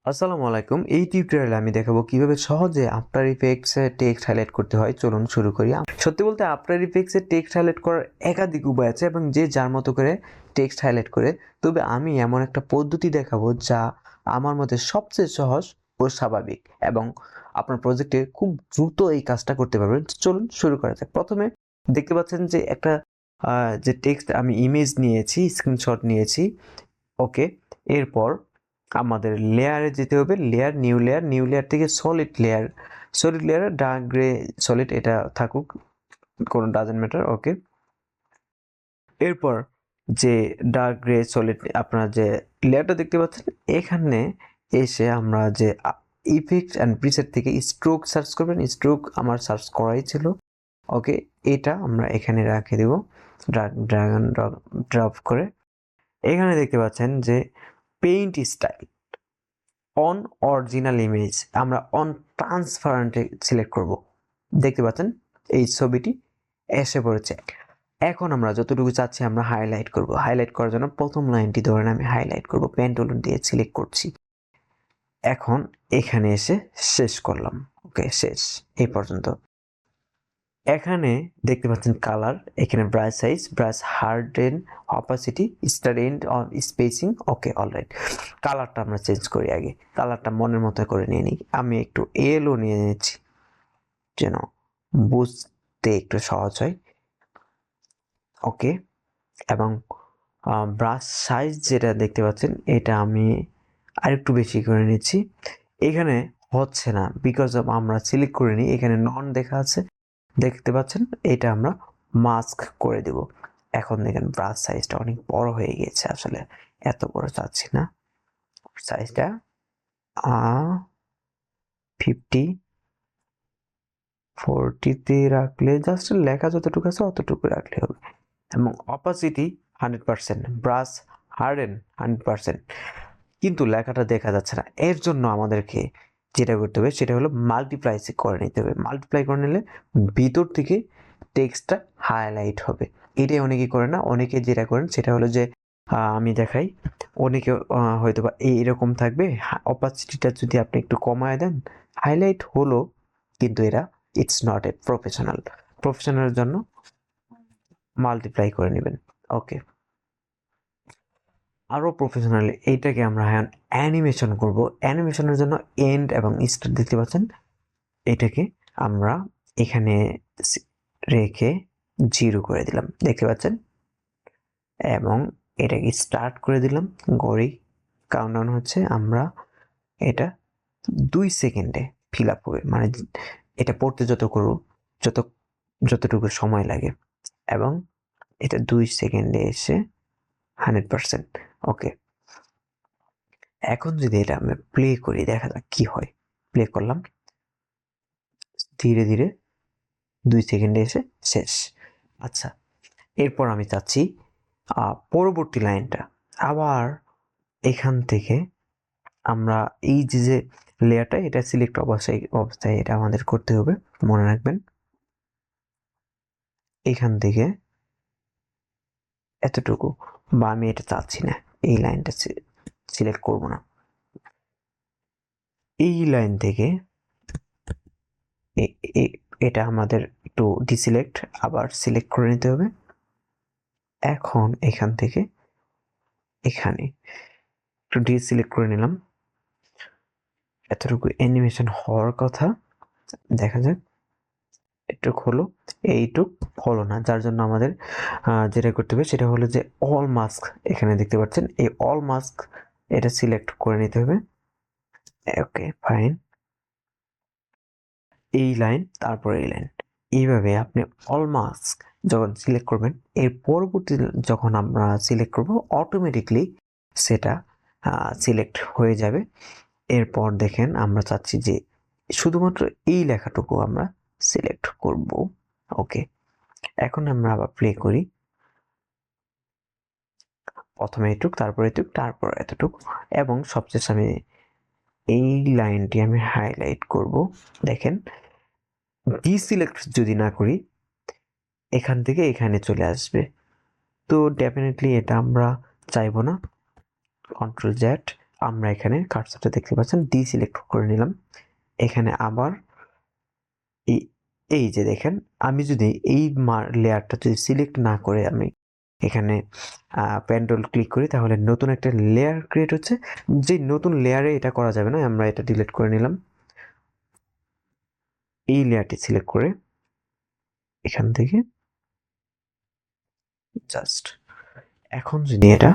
আসসালামু আলাইকুম। এই টিউটোরিয়ালে আমি দেখাবো কিভাবে সহজে আফটার ইফেক্টস এ টেক্সট হাইলাইট করতে হয়। চলুন শুরু করি। সত্যি বলতে আফটার ইফেক্টস এ টেক্সট হাইলাইট করার একাধিক উপায় আছে এবং যে যার মতো করে টেক্সট হাইলাইট করে। তবে আমি এমন একটা পদ্ধতি দেখাবো যা আমার মতে সবচেয়ে সহজ ও স্বাভাবিক এবং আপনার প্রজেক্টে খুব দ্রুত এই কাজটা করতে পারবেন। চলুন শুরু করা যাক। প্রথমে দেখতে পাচ্ছেন যে একটা যে টেক্সট আমি ইমেজ নিয়েছি, স্ক্রিনশট নিয়েছি। ওকে, এরপর আমাদের লেয়ারে যেতে হবে। নিউ লেয়ার থেকে সলিড লেয়ারে ডার্ক গ্রে সলিড এটা থাকুক, কোনো ডাজেন্ট ম্যাটার। ওকে, এরপর যে ডার্ক গ্রে সলিড আপনারা যে লেয়ারটা দেখতে পাচ্ছেন, এখানে এসে আমরা যে ইফেক্ট অ্যান্ড প্রিসেট থেকে স্ট্রোক সার্চ করবেন। স্ট্রোক আমার সার্চ করাই ছিল। ওকে, এটা আমরা এখানে রেখে দেব ড্র্যাগ অ্যান্ড ড্রপ করে। এখানে দেখতে পাচ্ছেন যে paint style on original image আমরা অন ট্রান্সপারেন্টে সিলেক্ট করব। দেখতে পাচ্ছেন এই ছবিটি এসে পড়েছে। এখন আমরা যতটুকু চাচ্ছি আমরা হাইলাইট করব। হাইলাইট করার জন্য প্রথম লাইনটি ধরেন আমি হাইলাইট করব, পেন টুল দিয়ে সিলেক্ট করছি। এখন এখানে এসে শেষ করলাম। ওকে, শেষ এই পর্যন্ত। এখানে দেখতে পাচ্ছেন কালার, এখানে brush size, brush hardness, opacity, স্টারেন্ট অন স্পেসিং। Okay, alright. কালারটা আমরা চেঞ্জ করি আগে। কালারটা মনের মতো করে নিয়ে নিই। আমি একটু এলও নিয়ে নিচ্ছি যেন বুঝতে একটু সহজ হয়। ওকে, এবং ব্রাশ সাইজ যেটা দেখতে পাচ্ছেন এটা আমি আরেকটু বেশি করে নিচ্ছি। এখানে হচ্ছে না বিকজ অফ আমরা সিলেক্ট করে নিই, এখানে নন দেখা আছে, দেখতে পাচ্ছেন। এটা আমরা মাস্ক করে দেব। এখন দেখেন ব্রাশ সাইজটা অনেক বড় হয়ে গেছে, আসলে এত বড় চাচ্ছি না। সাইজটা 40তে রাখলে জাস্ট লেখা যতটুকু আছে অতটুকু রাখলে হবে। এবং অপাসিটি 100%, ব্রাশ হার্ডেন 100%, কিন্তু লেখাটা দেখা যাচ্ছে না। এর জন্য আমাদেরকে যেটা করতে হবে সেটা হলো মাল্টিপ্লাই করে নিতে হবে। মাল্টিপ্লাই করে নিলে ভিতর থেকে টেক্সটটা হাইলাইট হবে। এটাই অনেকে করে না। অনেকে যেটা করেন সেটা হলো যে আমি দেখাই। অনেকে হয়তো বা এইরকম থাকবে, অপাসিটিটা যদি আপনি একটু কমায় দেন হাইলাইট হলো, কিন্তু এরা ইটস নট এ প্রফেশনালের জন্য মাল্টিপ্লাই করে নেবেন। ওকে, আরও প্রফেশনালি এইটাকে আমরা অ্যানিমেশন করব। অ্যানিমেশনের জন্য এন্ড এবং স্টার্ট দেখতে পাচ্ছেন, এটাকে আমরা এখানে রেখে 0 করে দিলাম, দেখতে পাচ্ছেন। এবং এটাকে স্টার্ট করে দিলাম। ঘড়ি কাউন্টডাউন হচ্ছে। আমরা এটা 2 সেকেন্ডে ফিল আপ হবে, মানে এটা পড়তে যতটুকু সময় লাগে, এবং এটা 2 সেকেন্ডে এসে 100%। ওকে, এখন যদি এটা আমরা প্লে করি দেখা যাক কি হয়। প্লে করলাম, ধীরে ধীরে 2 সেকেন্ডে এসে শেষ। আচ্ছা, এরপর আমি চাচ্ছি পরবর্তী লাইনটা আবার এখান থেকে আমরা এই যে লেয়ারটা এটা সিলেক্ট অবস্থায় এটা আমাদের করতে হবে, মনে রাখবেন। এখান থেকে এতটুকু, বা আমি এটা চাচ্ছি না, এই লাইনটা সিলেক্ট করব না। এই লাইন থেকে এটা আমাদের একটু ডিসিলেক্ট, আবার সিলেক্ট করে নিতে হবে। এখন এখান থেকে এখানে একটু ডিসিলেক্ট করে নিলাম। এতটুকু অ্যানিমেশন হওয়ার কথা, দেখা যাক এটুক হলো, এইটুক হলো না। যার জন্য আমাদের যেটা করতে হবে সেটা হলো যে অল মাস্ক, এখানে দেখতে পাচ্ছেন এই অল মাস্ক, এটা সিলেক্ট করে নিতে হবে। ওকে, ফাইন। এই লাইন, তারপর এই লাইন, এইভাবে আপনি অল মাস্ক যখন সিলেক্ট করবেন, এর পরবর্তী যখন আমরা সিলেক্ট করব অটোমেটিকলি সেটা সিলেক্ট হয়ে যাবে। এরপর দেখেন আমরা চাচ্ছি যে শুধুমাত্র এই লেখাটুকু আমরা সিলেক্ট করব। ওকে, এখন আমরা আবার প্লে করি। প্রথমে এটুক, তারপর এটুক, তারপর এতটুক, এবং সবশেষে আমি এই লাইনটি আমি হাইলাইট করব। দেখেন, ডিসিলেক্ট যদি না করি এখান থেকে এখানে চলে আসবে, তো ডেফিনেটলি এটা আমরা চাইবো না। কন্ট্রোল জেড, আমরা এখানে কার্সরটা দেখতে পাচ্ছেন ডিসিলেক্ট করে নিলাম। এখানে আবার এই যে দেখেন, আমি যদি এই লেয়ারটা যদি সিলেক্ট না করে আমি এখানে পেন টুল ক্লিক করি, তাহলে নতুন একটা লেয়ার ক্রিয়েট হচ্ছে। যে নতুন লেয়ারে এটা করা যাবে না, আমরা এটা ডিলিট করে নিলাম। এই লেয়ারটি সিলেক্ট করে এখান থেকে জাস্ট এখন যদি এটা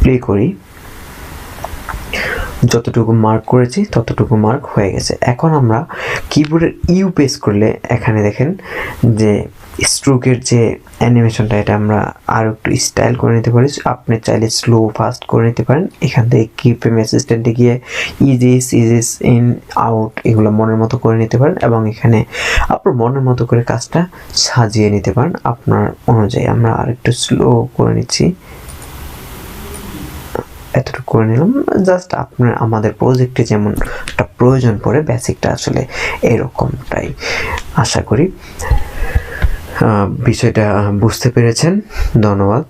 প্লে করি, যতটুকু মার্ক করেছি ততটুকু মার্ক হয়ে গেছে। এখন আমরা কিবোর্ডের ইউ প্রেস করলে এখানে দেখেন যে স্ট্রোকের যে অ্যানিমেশনটা, এটা আমরা আরও একটু স্টাইল করে নিতে পারি। আপনি চাইলে স্লো ফাস্ট করে নিতে পারেন। এখান থেকে কিফ্রেম অ্যাসিস্ট্যান্টে গিয়ে ইজিস ইন আউট এগুলো মনের মতো করে নিতে পারেন, এবং এখানে আপনার মনের মতো করে কাজটা সাজিয়ে নিতে পারেন আপনার অনুযায়ী। আমরা আরেকটু স্লো করে নিচ্ছি, এতটুকু করে নিলাম। জাস্ট আপনার আমাদের প্রজেক্টে যেমন একটা প্রয়োজন পড়ে, বেসিকটা আসলে এরকমটাই। আশা করি বিষয়টা বুঝতে পেরেছেন। ধন্যবাদ।